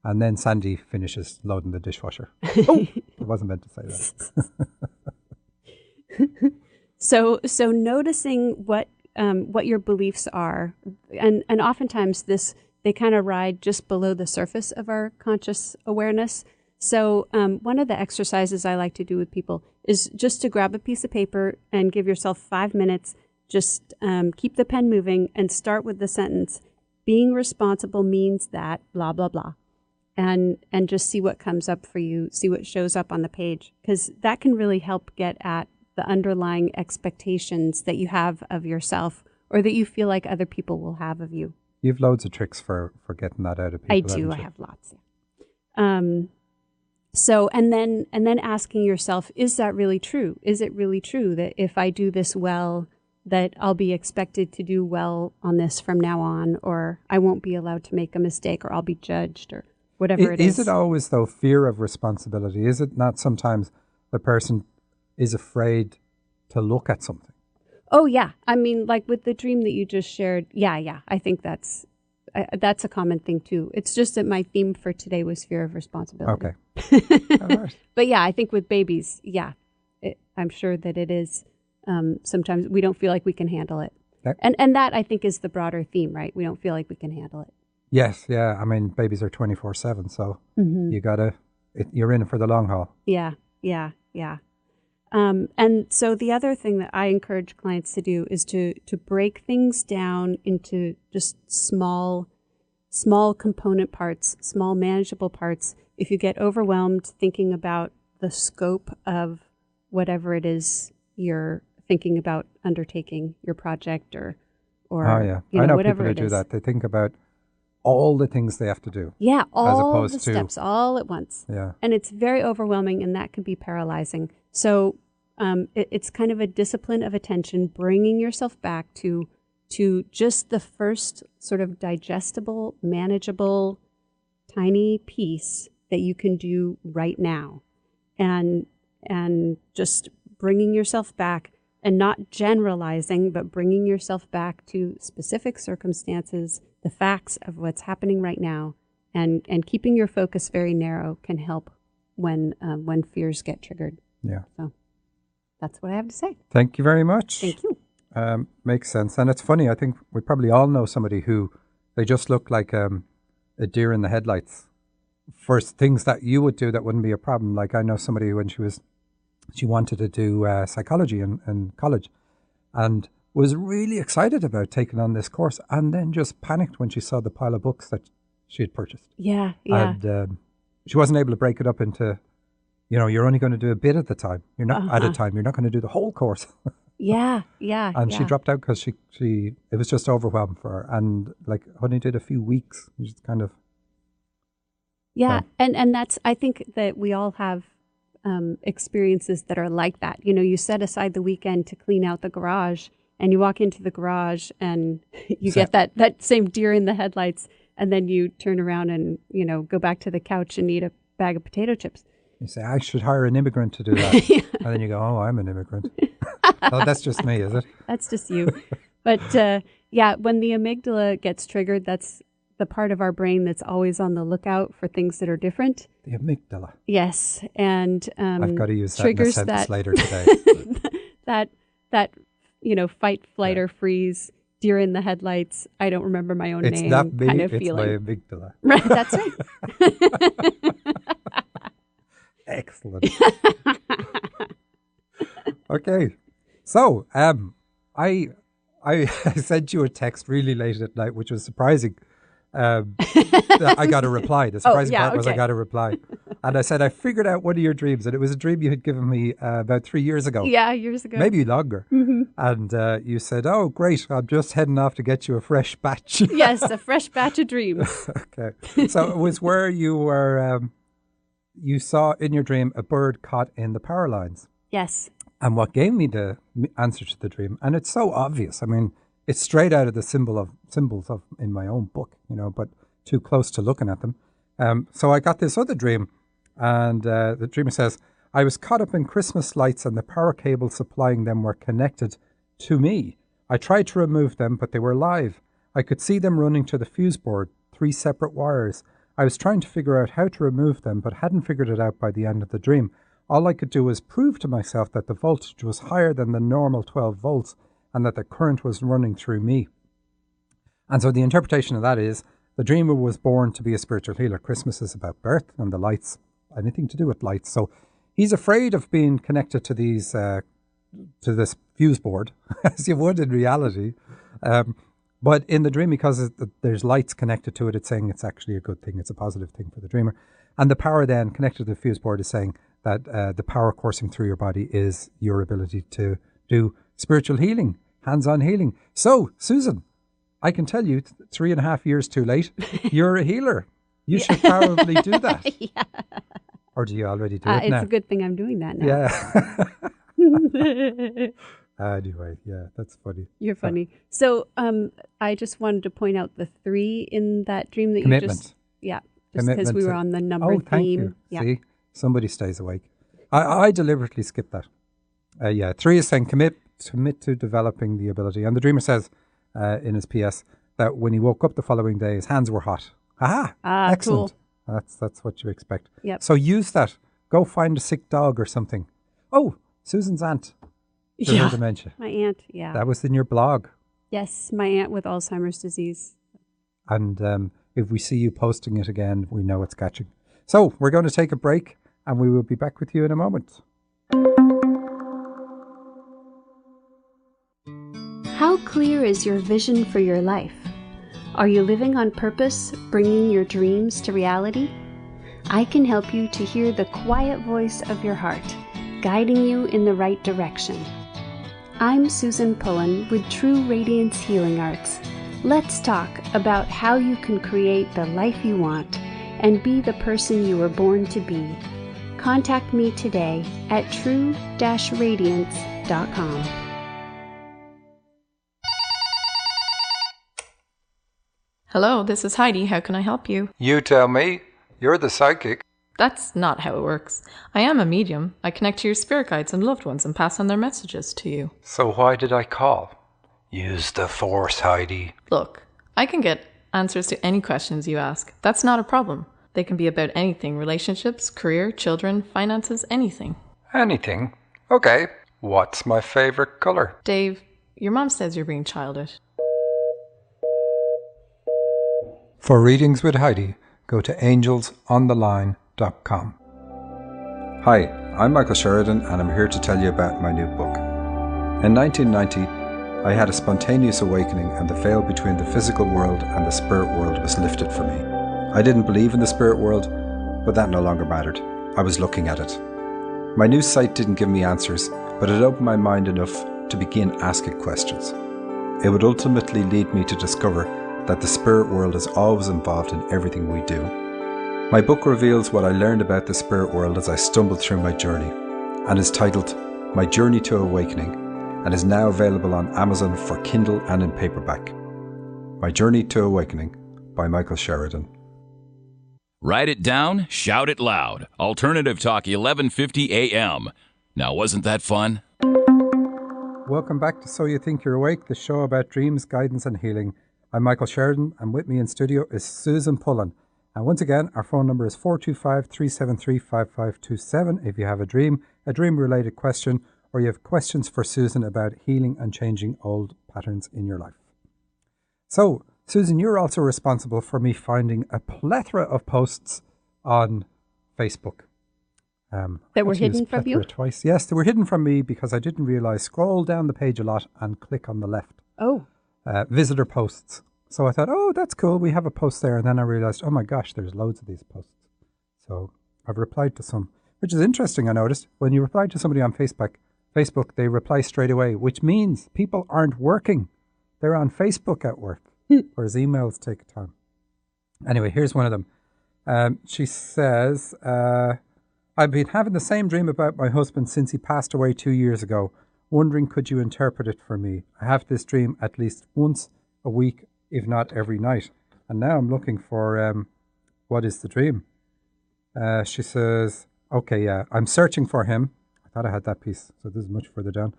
And then Sandy finishes loading the dishwasher. Oh, I wasn't meant to say that. So noticing what your beliefs are, and oftentimes they kind of ride just below the surface of our conscious awareness. So one of the exercises I like to do with people is just to grab a piece of paper and give yourself 5 minutes. Just keep the pen moving and start with the sentence, being responsible means that blah, blah, blah. And just see what comes up for you, see what shows up on the page, because that can really help get at the underlying expectations that you have of yourself or that you feel like other people will have of you. You have loads of tricks for getting that out of people. I do. I have lots. So, and then asking yourself, is that really true? Is it really true that if I do this well, that I'll be expected to do well on this from now on, or I won't be allowed to make a mistake, or I'll be judged, or whatever it is. Is it always, though, fear of responsibility? Is it not sometimes the person is afraid to look at something? Oh, yeah. I mean, like with the dream that you just shared, yeah. I think that's a common thing, too. It's just that my theme for today was fear of responsibility. Okay. All right. But yeah, I think with babies, I'm sure that it is. Sometimes we don't feel like we can handle it. Okay. And that, I think, is the broader theme, right? We don't feel like we can handle it. Yes, yeah. I mean, babies are 24/7, so you're in it for the long haul. Yeah. And so the other thing that I encourage clients to do is to break things down into just small component parts, small manageable parts. If you get overwhelmed thinking about the scope of whatever it is you're thinking about undertaking, your project or I know people who do that. They think about all the things they have to do. Yeah, all as opposed the to steps all at once. Yeah. And it's very overwhelming, and that can be paralyzing. So it's kind of a discipline of attention, bringing yourself back to just the first sort of digestible, manageable, tiny piece that you can do right now. And just bringing yourself back and not generalizing, but bringing yourself back to specific circumstances, the facts of what's happening right now, and keeping your focus very narrow can help when fears get triggered. Yeah. So that's what I have to say. Thank you very much. Thank you. Makes sense. And it's funny, I think we probably all know somebody who they just look like a deer in the headlights for things that you would do that wouldn't be a problem. Like I know somebody when she wanted to do psychology in college and was really excited about taking on this course and then just panicked when she saw the pile of books that she had purchased. Yeah. And she wasn't able to break it up into, you're only going to do a bit at the time. You're not at a time. You're not going to do the whole course. Yeah. And she dropped out because it was just overwhelming for her. And like only did a few weeks. Just kind of. Yeah. And that's, I think that we all have experiences that are like that. You set aside the weekend to clean out the garage and you walk into the garage and you get that same deer in the headlights. And then you turn around and, go back to the couch and eat a bag of potato chips. You say, I should hire an immigrant to do that. Yeah. And then you go, oh, I'm an immigrant. Oh, that's just me, is it? That's just you. But when the amygdala gets triggered, that's the part of our brain that's always on the lookout for things that are different. The amygdala. Yes. And I've got to use that triggers in a sentence later today. that fight, flight, or freeze, deer in the headlights, I don't remember my own name. It's not me, kind of it's feeling. my amygdala. Right, that's right. Excellent. Okay. So, I sent you a text really late at night, which was surprising. I got a reply. The surprising part was I got a reply. And I said, I figured out one of your dreams. And it was a dream you had given me about 3 years ago. Yeah, years ago. Maybe longer. Mm-hmm. And you said, oh, great. I'm just heading off to get you a fresh batch. Yes, a fresh batch of dreams. Okay. So it was where you were, you saw in your dream a bird caught in the power lines. Yes. And what gave me the answer to the dream, and it's so obvious. I mean, it's straight out of the symbols of in my own book, but too close to looking at them. So I got this other dream, and the dreamer says, I was caught up in Christmas lights and the power cables supplying them were connected to me. I tried to remove them, but they were live. I could see them running to the fuse board, 3 separate wires. I was trying to figure out how to remove them, but hadn't figured it out by the end of the dream. All I could do was prove to myself that the voltage was higher than the normal 12 volts and that the current was running through me. And so the interpretation of that is the dreamer was born to be a spiritual healer. Christmas is about birth and the lights, anything to do with lights. So he's afraid of being connected to these, to this fuse board, as you would in reality. But in the dream, because there's lights connected to it, it's saying it's actually a good thing. It's a positive thing for the dreamer. And the power then connected to the fuse board is saying that the power coursing through your body is your ability to do spiritual healing, hands-on healing. So, Susan, I can tell you 3.5 years too late, you're a healer. You should probably do that. Yeah. Or do you already do it it's now? a good thing I'm doing that now. Yeah. Anyway, yeah, that's funny. You're funny. So I just wanted to point out the 3 in that dream that Commitment. you just... Yeah, just because we were on the number theme. theme. You. Yeah. See, somebody stays awake. I deliberately skipped that. 3 is saying commit to developing the ability. And the dreamer says in his PS that when he woke up the following day, his hands were hot. Aha! Excellent. Cool. That's what you expect. Yep. So use that. Go find a sick dog or something. Oh, Susan's aunt. Her dementia. My aunt, yeah. That was in your blog. Yes, my aunt with Alzheimer's disease. And if we see you posting it again, we know it's catching. So we're going to take a break and we will be back with you in a moment. How clear is your vision for your life? Are you living on purpose, bringing your dreams to reality? I can help you to hear the quiet voice of your heart, guiding you in the right direction. I'm Susan Pullen with True Radiance Healing Arts. Let's talk about how you can create the life you want and be the person you were born to be. Contact me today at true-radiance.com. Hello, this is Heidi. How can I help you? You tell me. You're the psychic. That's not how it works. I am a medium. I connect to your spirit guides and loved ones and pass on their messages to you. So why did I call? Use the force, Heidi. Look, I can get answers to any questions you ask. That's not a problem. They can be about anything: relationships, career, children, finances, anything. Anything? Okay. What's my favorite color? Dave, your mom says you're being childish. For readings with Heidi, go to angelsontheline.com. Hi, I'm Michael Sheridan and I'm here to tell you about my new book. In 1990, I had a spontaneous awakening and the veil between the physical world and the spirit world was lifted for me. I didn't believe in the spirit world, but that no longer mattered. I was looking at it. My new site didn't give me answers, but it opened my mind enough to begin asking questions. It would ultimately lead me to discover that the spirit world is always involved in everything we do. My book reveals what I learned about the spirit world as I stumbled through my journey, and is titled My Journey to Awakening, and is now available on Amazon for Kindle and in paperback. My Journey to Awakening by Michael Sheridan. Write it down, shout it loud. Alternative Talk 1150 AM. Now, wasn't that fun? Welcome back to So You Think You're Awake, the show about dreams, guidance and healing. I'm Michael Sheridan, and with me in studio is Susan Pullen. And once again, our phone number is 425-373-5527 if you have a dream-related question, or you have questions for Susan about healing and changing old patterns in your life. So, Susan, you're also responsible for me finding a plethora of posts on Facebook. That were hidden from you? Twice. Yes, they were hidden from me because I didn't realize. Scroll down the page a lot and click on the left. Oh. Visitor posts. So I thought, oh, that's cool. We have a post there. And then I realized, oh my gosh, there's loads of these posts. So I've replied to some, which is interesting. I noticed when you reply to somebody on Facebook, they reply straight away, which means people aren't working. They're on Facebook at work, whereas emails take time. Anyway, here's one of them. She says, I've been having the same dream about my husband since he passed away 2 years ago. Wondering, could you interpret it for me? I have this dream at least once a week, if not every night. And now I'm looking for what is the dream? She says, okay, yeah, I'm searching for him. I thought I had that piece, so this is much further down.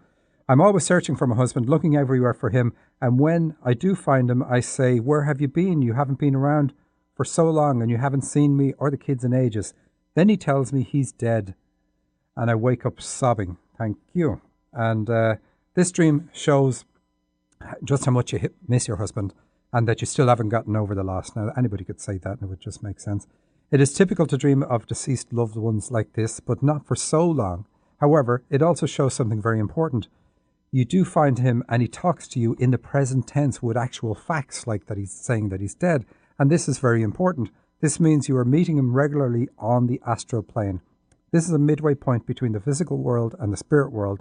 I'm always searching for my husband, looking everywhere for him. And when I do find him, I say, where have you been? You haven't been around for so long and you haven't seen me or the kids in ages. Then he tells me he's dead. And I wake up sobbing. Thank you. And this dream shows just how much you miss your husband and that you still haven't gotten over the loss. Now, anybody could say that and it would just make sense. It is typical to dream of deceased loved ones like this, but not for so long. However, it also shows something very important. You do find him and he talks to you in the present tense with actual facts, like that he's saying that he's dead. And this is very important. This means you are meeting him regularly on the astral plane. This is a midway point between the physical world and the spirit world.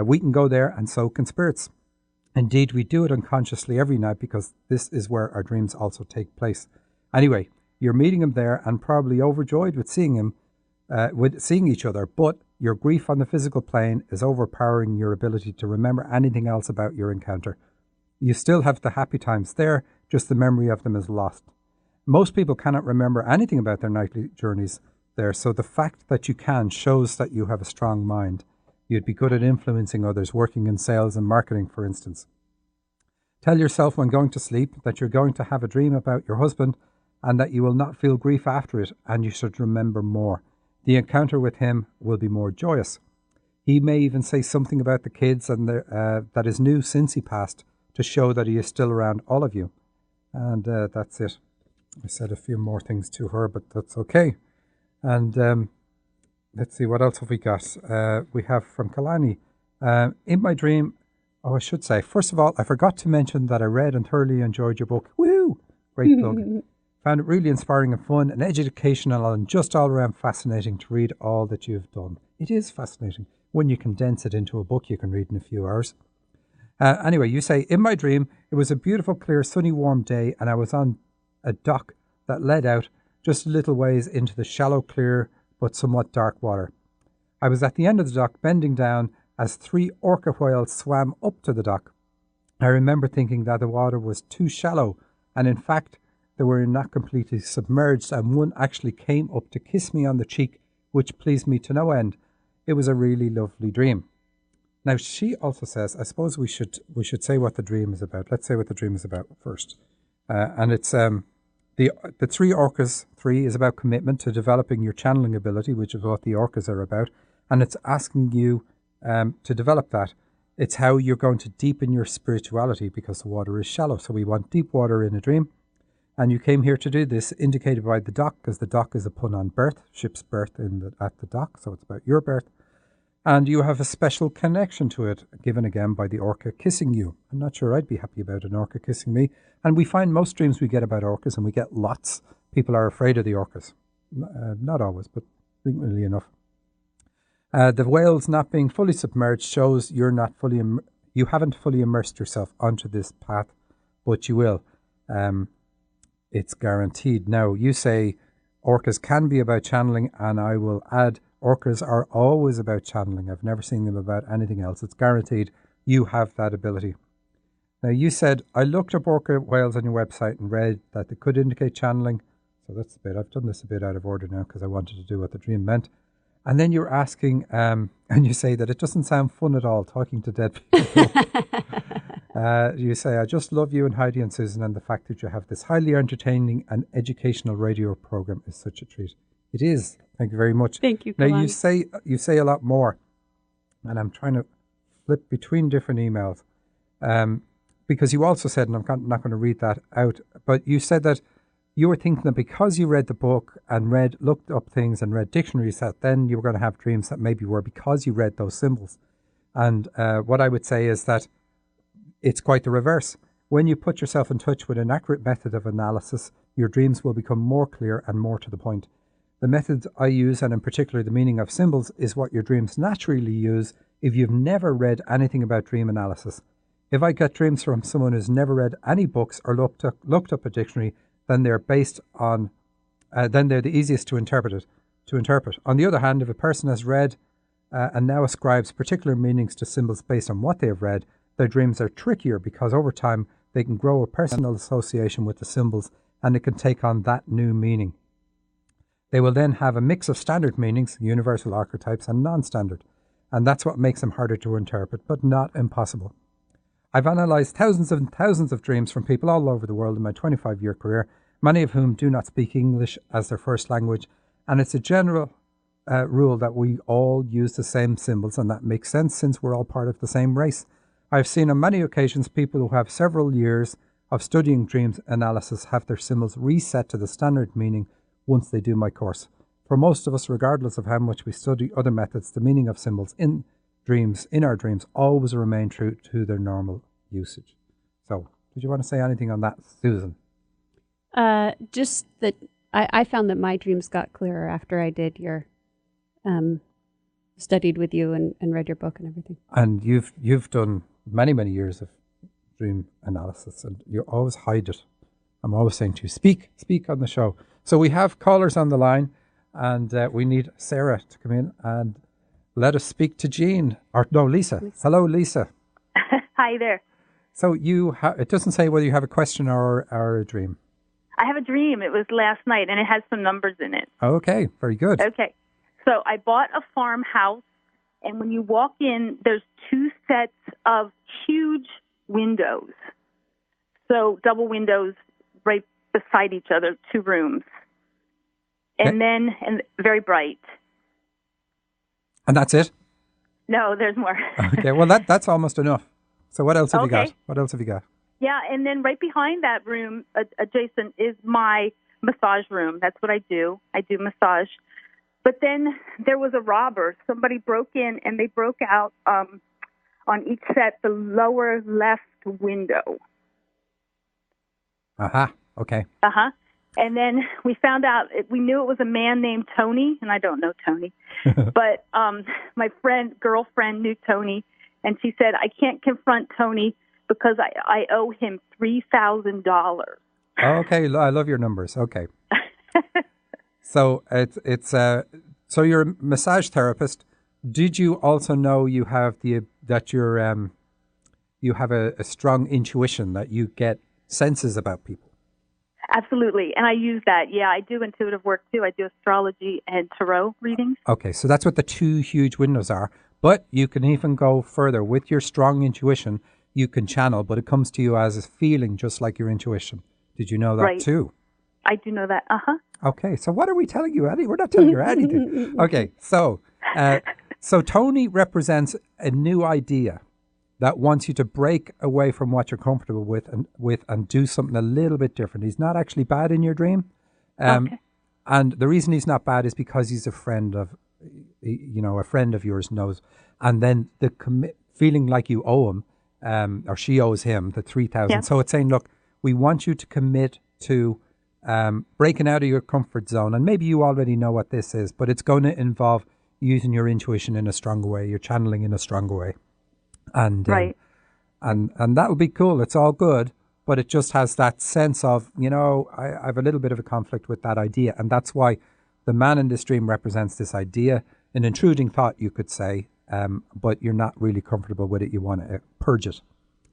We can go there and so can spirits. Indeed, we do it unconsciously every night because this is where our dreams also take place. Anyway, you're meeting him there and probably overjoyed with seeing each other, but your grief on the physical plane is overpowering your ability to remember anything else about your encounter. You still have the happy times there, just the memory of them is lost. Most people cannot remember anything about their nightly journeys there, so the fact that you can shows that you have a strong mind. You'd be good at influencing others, working in sales and marketing, for instance. Tell yourself when going to sleep that you're going to have a dream about your husband and that you will not feel grief after it, and you should remember more. The encounter with him will be more joyous. He may even say something about the kids and that is new since he passed to show that he is still around all of you. And that's it. I said a few more things to her, but that's okay. And let's see, what else have we got? We have from Kalani. In my dream, I should say, first of all, I forgot to mention that I read and thoroughly enjoyed your book. Woo! Great plug. Found it really inspiring and fun and educational and just all around fascinating to read all that you've done. It is fascinating. When you condense it into a book you can read in a few hours. Anyway, you say, in my dream, it was a beautiful, clear, sunny, warm day and I was on a dock that led out just a little ways into the shallow, clear, but somewhat dark water. I was at the end of the dock, bending down as 3 orca whales swam up to the dock. I remember thinking that the water was too shallow, and in fact, they were not completely submerged, and one actually came up to kiss me on the cheek, which pleased me to no end. It was a really lovely dream. Now, she also says, I suppose we should say what the dream is about. Let's say what the dream is about first. And it's the 3 orcas, 3 is about commitment to developing your channeling ability, which is what the orcas are about. And it's asking you to develop that. It's how you're going to deepen your spirituality because the water is shallow. So we want deep water in a dream. And you came here to do this, indicated by the dock, because the dock is a pun on birth, ship's birth at the dock, so it's about your birth. And you have a special connection to it, given again by the orca kissing you. I'm not sure I'd be happy about an orca kissing me. And we find most dreams we get about orcas, and we get lots. People are afraid of the orcas. Not always, but frequently enough. The whales not being fully submerged shows you haven't fully immersed yourself onto this path, but you will. It's guaranteed. Now, you say orcas can be about channeling, and I will add, orcas are always about channeling. I've never seen them about anything else. It's guaranteed you have that ability. Now, you said, I looked up orca whales on your website and read that they could indicate channeling. So that's a bit, I've done this a bit out of order now because I wanted to do what the dream meant. And then you're asking, and you say that it doesn't sound fun at all, talking to dead people. You say, I just love you and Heidi and Susan, and the fact that you have this highly entertaining and educational radio program is such a treat. It is. Thank you very much. Thank you, Now, Kalani. you say a lot more, and I'm trying to flip between different emails, because you also said, and I'm not going to read that out, but you said that you were thinking that because you read the book and looked up things and read dictionaries, that then you were going to have dreams that maybe were because you read those symbols. And what I would say is that it's quite the reverse. When you put yourself in touch with an accurate method of analysis, your dreams will become more clear and more to the point. The method I use, and in particular the meaning of symbols, is what your dreams naturally use if you've never read anything about dream analysis. If I get dreams from someone who's never read any books or looked up a dictionary, then they're then they're the easiest to interpret. On the other hand, if a person has read and now ascribes particular meanings to symbols based on what they have read, their dreams are trickier because over time they can grow a personal association with the symbols and it can take on that new meaning. They will then have a mix of standard meanings, universal archetypes, and non-standard. And that's what makes them harder to interpret, but not impossible. I've analysed thousands and thousands of dreams from people all over the world in my 25-year career, many of whom do not speak English as their first language, and it's a general rule that we all use the same symbols, and that makes sense since we're all part of the same race. I've seen on many occasions people who have several years of studying dreams analysis have their symbols reset to the standard meaning once they do my course. For most of us, regardless of how much we study other methods, the meaning of symbols in our dreams, always remain true to their normal usage. So, did you want to say anything on that, Susan? Just that I found that my dreams got clearer after I did your studied with you and read your book and everything. And you've done many years of dream analysis, and you always hide it. I'm always saying to you, speak on the show. So we have callers on the line, and we need Sarah to come in and let us speak to Jean. Lisa. Hello, Lisa. Hi there. So it doesn't say whether you have a question or a dream. I have a dream. It was last night, and it has some numbers in it. Okay, very good. Okay. So I bought a farmhouse, and when you walk in, there's 2 sets of huge windows. So double windows right beside each other, 2 rooms. And and very bright. And that's it? No, there's more. Okay, well, that's almost enough. So what else have you got? What else have you got? Yeah, and then right behind that room, adjacent, is my massage room. That's what I do. I do massage. But then there was a robber. Somebody broke in, and they broke out on each set the lower left window. Aha, okay. Uh-huh. And then we found out, we knew it was a man named Tony, and I don't know Tony, but my girlfriend knew Tony, and she said, I can't confront Tony because I owe him $3,000. Okay, I love your numbers. Okay. So so you're a massage therapist. Did you also know you have you have a strong intuition, that you get senses about people? Absolutely, and I use that. Yeah, I do intuitive work too. I do astrology and tarot readings. Okay, so that's what the 2 huge windows are. But you can even go further with your strong intuition. You can channel, but it comes to you as a feeling, just like your intuition. Did you know that too? I do know that. Uh-huh. Okay, so what are we telling you, Eddie? We're not telling you anything. Okay, so Tony represents a new idea that wants you to break away from what you're comfortable with and do something a little bit different. He's not actually bad in your dream. Okay. And the reason he's not bad is because he's a friend of yours knows. And then the feeling like you owe him, or she owes him the 3,000. Yeah. So it's saying, look, we want you to commit to breaking out of your comfort zone. And maybe you already know what this is, but it's going to involve using your intuition in a stronger way, your channeling in a stronger way. And and that would be cool. It's all good, but it just has that sense of, I have a little bit of a conflict with that idea. And that's why the man in this dream represents this idea, an intruding thought, you could say, but you're not really comfortable with it. You want to purge it,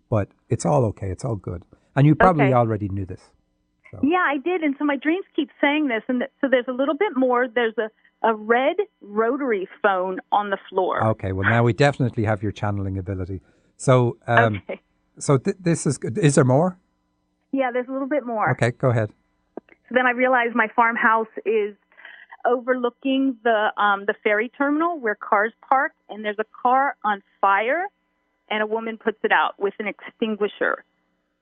but it's all okay. It's all good. And you probably already knew this. So. Yeah, I did. And so my dreams keep saying this. And so there's a little bit more. There's a red rotary phone on the floor. Okay, well, now we definitely have your channeling ability. So, so this is good. Is there more? Yeah, there's a little bit more. Okay, go ahead. So then I realized my farmhouse is overlooking the ferry terminal where cars park, and there's a car on fire, and a woman puts it out with an extinguisher.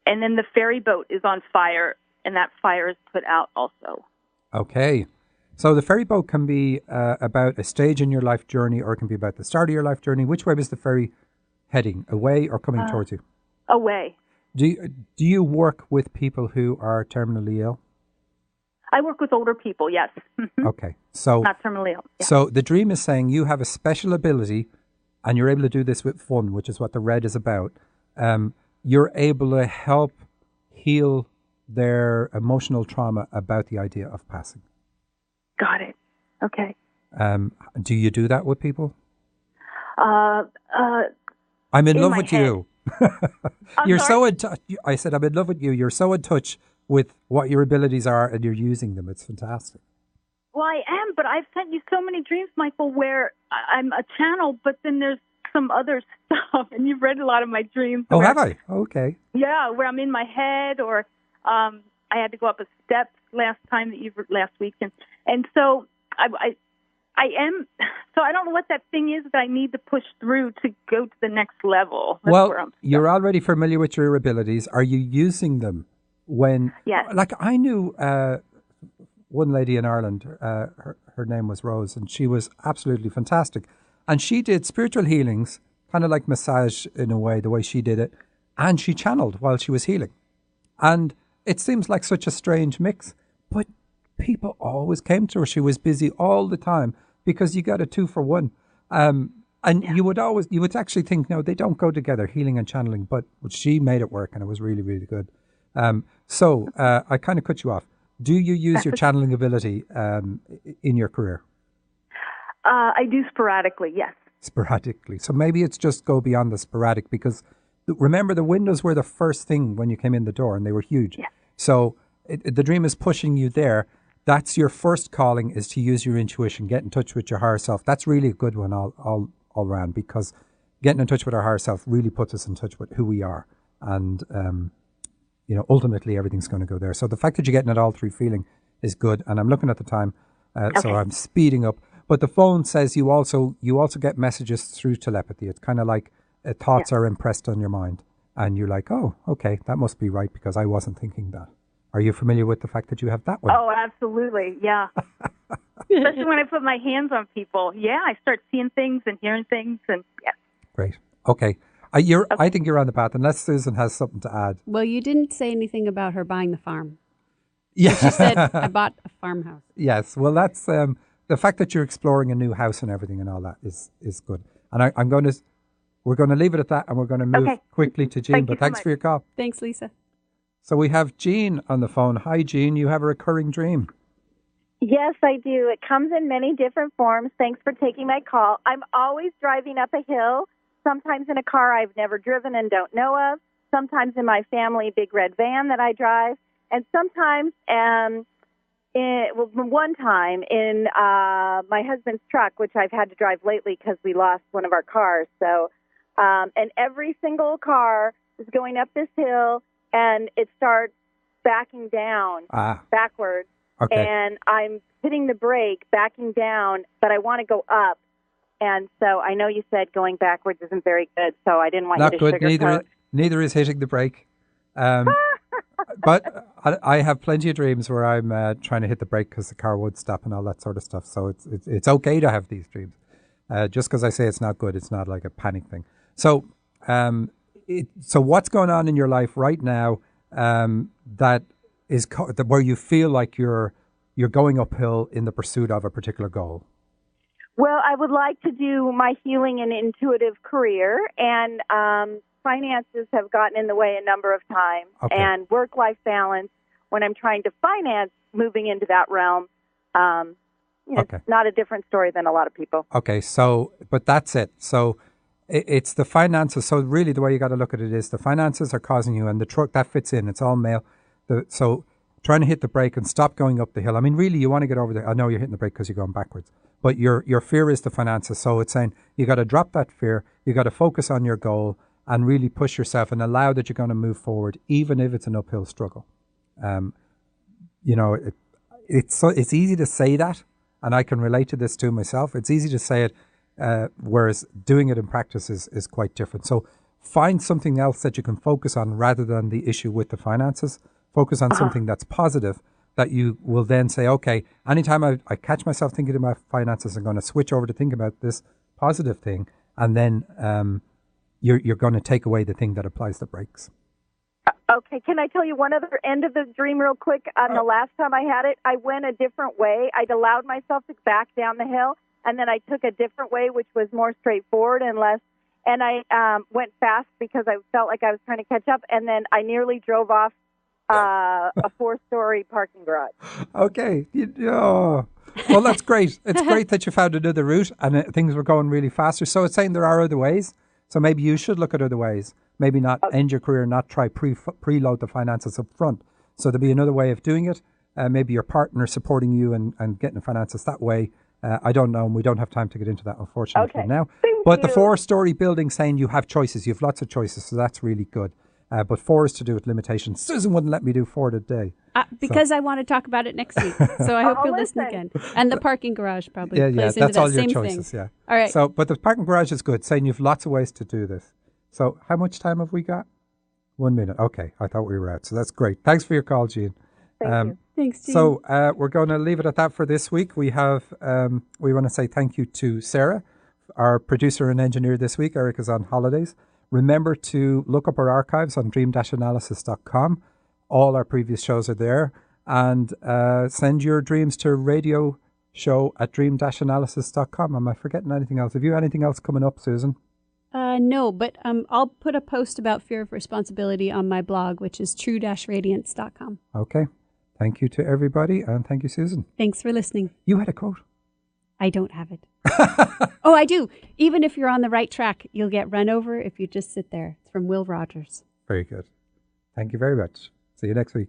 And then the ferry boat is on fire, and that fire is put out also. Okay. So the ferry boat can be about a stage in your life journey, or it can be about the start of your life journey. Which way was the ferry heading? Away or coming towards you? Away. Do you work with people who are terminally ill? I work with older people, yes. Okay. So not terminally ill. Yeah. So the dream is saying you have a special ability, and you're able to do this with fun, which is what the red is about. You're able to help heal their emotional trauma about the idea of passing. Got it. Okay. Do you do that with people? I'm in love with head. you. You're so in touch. I said, I'm in love with you. You're so in touch with what your abilities are, and you're using them. It's fantastic. Well, I am, but I've sent you so many dreams, Michael, where I'm a channel, but then there's some other stuff, and you've read a lot of my dreams. Oh, have I? Okay. Yeah, where I'm in my head, or I had to go up a step last week, and so I am. So I don't know what that thing is that I need to push through to go to the next level. That's where I'm you're already familiar with your abilities. Are you using them when? Yes. Like I knew one lady in Ireland. Her name was Rose, and she was absolutely fantastic. And she did spiritual healings, kind of like massage in a way, the way she did it, and she channeled while she was healing. And it seems like such a strange mix, but people always came to her. She was busy all the time because you got a 2-for-1. You would actually think, no, they don't go together, healing and channeling, but she made it work and it was really, really good. So I kind of cut you off. Do you use your channeling ability in your career? I do sporadically, yes. Sporadically. So maybe it's just go beyond the sporadic, because remember the windows were the first thing when you came in the door and they were huge. Yeah. So the dream is pushing you there. That's your first calling, is to use your intuition, get in touch with your higher self. That's really a good one all around, because getting in touch with our higher self really puts us in touch with who we are. And, ultimately everything's going to go there. So the fact that you're getting it all through feeling is good. And I'm looking at the time, so I'm speeding up. But the phone says you also get messages through telepathy. It's kind of like thoughts are impressed on your mind. And you're like, oh, okay, that must be right because I wasn't thinking that. Are you familiar with the fact that you have that one? Oh, absolutely, yeah. Especially when I put my hands on people. Yeah, I start seeing things and hearing things, and yeah. Great. Okay. I think you're on the path, unless Susan has something to add. Well, you didn't say anything about her buying the farm. Yeah. She said, I bought a farmhouse. Yes. Well, that's the fact that you're exploring a new house and everything and all that is good. And we're going to leave it at that, and we're going to move quickly to Jean. But thanks for your call. Thanks, Lisa. So we have Jean on the phone. Hi, Jean. You have a recurring dream. Yes, I do. It comes in many different forms. Thanks for taking my call. I'm always driving up a hill, sometimes in a car I've never driven and don't know of, sometimes in my family big red van that I drive, and sometimes one time in my husband's truck, which I've had to drive lately because we lost one of our cars. So, and every single car is going up this hill, and it starts backing down backwards. Okay. And I'm hitting the brake, backing down, but I want to go up. And so I know you said going backwards isn't very good, so I didn't want you to sugarcoat. Neither is hitting the brake. But I have plenty of dreams where I'm trying to hit the brake because the car would stop and all that sort of stuff. So it's okay to have these dreams. Just because I say it's not good, it's not like a panic thing. So so what's going on in your life right now that is where you feel like you're going uphill in the pursuit of a particular goal? Well, I would like to do my healing and intuitive career, and finances have gotten in the way a number of times, and work-life balance when I'm trying to finance moving into that realm. It's not a different story than a lot of people. Okay, so, but that's it. So it's the finances. So really the way you got to look at it is the finances are causing you, and the truck, that fits in. It's all male. So trying to hit the brake and stop going up the hill. I mean, really, you want to get over there. I know you're hitting the brake because you're going backwards, but your fear is the finances. So it's saying you got to drop that fear. You got to focus on your goal and really push yourself and allow that you're going to move forward, even if it's an uphill struggle. It's easy to say that, and I can relate to this too myself. It's easy to say it, whereas doing it in practice is quite different. So find something else that you can focus on rather than the issue with the finances. Focus on something that's positive, that you will then say, okay, anytime I catch myself thinking about finances, I'm going to switch over to think about this positive thing, and then you're going to take away the thing that applies the brakes. Okay, can I tell you one other end of the dream real quick? The last time I had it, I went a different way. I'd allowed myself to back down the hill, and then I took a different way, which was more straightforward and less. And I went fast because I felt like I was trying to catch up, and then I nearly drove off a 4-story parking garage. Okay. Well, that's great. It's great that you found another route and things were going really faster. So it's saying there are other ways. So maybe you should look at other ways. Maybe not end your career, not try preload the finances up front. So there'll be another way of doing it. Maybe your partner supporting you and getting the finances that way. I don't know, and we don't have time to get into that, unfortunately, now. But the 4-story building saying you have choices. You have lots of choices, so that's really good. But 4 is to do with limitations. Susan wouldn't let me do 4 today. Because I want to talk about it next week. So I hope you'll listen again. And the parking garage probably plays into that's that all your same choices, thing. yeah. All right. So, but the parking garage is good, saying you've lots of ways to do this. So how much time have we got? 1 minute. Okay, I thought we were out. So that's great. Thanks for your call, Jean. Thank you. Thanks, Jean. So we're going to leave it at that for this week. We have, we want to say thank you to Sarah, our producer and engineer this week. Erica's on holidays. Remember to look up our archives on dream-analysis.com. All our previous shows are there. And send your dreams to radioshow@dream-analysis.com. Am I forgetting anything else? Have you anything else coming up, Susan? No, but I'll put a post about fear of responsibility on my blog, which is true-radiance.com. Okay. Thank you to everybody. And thank you, Susan. Thanks for listening. You had a quote. I don't have it. Oh, I do. Even if you're on the right track, you'll get run over if you just sit there. It's from Will Rogers. Very good. Thank you very much. See you next week.